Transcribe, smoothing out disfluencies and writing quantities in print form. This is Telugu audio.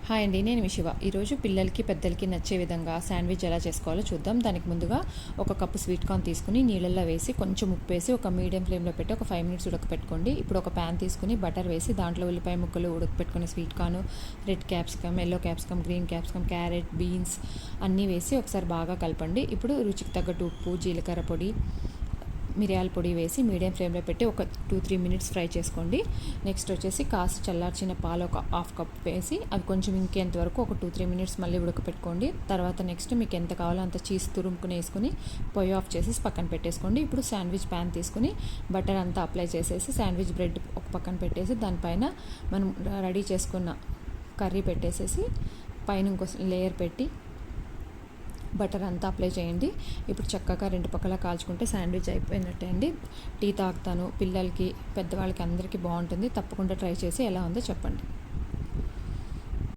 హాయ్ అండి, నేను మీ శివ. ఈరోజు పిల్లలకి పెద్దలకి నచ్చే విధంగా శాండ్విచ్ ఎలా చేసుకోవాలో చూద్దాం. దానికి ముందుగా ఒక కప్పు స్వీట్ కార్న్ తీసుకుని నీళ్ళల్లో వేసి కొంచెం ఉప్పు వేసి ఒక మీడియం ఫ్లేమ్లో పెట్టి ఒక 5 మినిట్స్ ఉడకపెట్టుకోండి. ఇప్పుడు ఒక ప్యాన్ తీసుకుని బటర్ వేసి దాంట్లో ఉల్లిపాయ ముక్కలు ఉడకపెట్టుకుని sweet corn, red capsicum, yellow capsicum, green capsicum, carrot, beans అన్నీ వేసి ఒకసారి బాగా కలపండి. ఇప్పుడు రుచికి తగ్గట్టు ఉప్పు, జీలకర్ర పొడి, మిరియాల పొడి వేసి మీడియం ఫ్లేమ్లో పెట్టి ఒక 2-3 మినిట్స్ ఫ్రై చేసుకోండి. నెక్స్ట్ వచ్చేసి కాస్త చల్లార్చిన పాలు ఒక హాఫ్ కప్ వేసి అవి కొంచెం ఇంకేంత వరకు ఒక 2-3 మినిట్స్ మళ్ళీ ఉడకపెట్టుకోండి. తర్వాత నెక్స్ట్ మీకు ఎంత కావాలో అంత చీజ్ తురుముకుని వేసుకుని పొయ్యి ఆఫ్ చేసేసి పక్కన పెట్టేసుకోండి. ఇప్పుడు శాండ్విచ్ ప్యాన్ తీసుకుని బటర్ అంతా అప్లై చేసేసి శాండ్విచ్ బ్రెడ్ ఒక పక్కన పెట్టేసి దానిపైన మనం రెడీ చేసుకున్న కర్రీ పెట్టేసేసి పైన ఇంకో లేయర్ పెట్టి బటర్ అంతా అప్లై చేయండి. ఇప్పుడు చక్కగా 2 పక్కల కాల్చుకుంటే శాండ్విచ్ అయిపోయినట్టే అండి. టీ తాగుతాను పిల్లలకి, పెద్దవాళ్ళకి అందరికీ బాగుంటుంది. తప్పకుండా ట్రై చేసి ఎలా ఉందో చెప్పండి.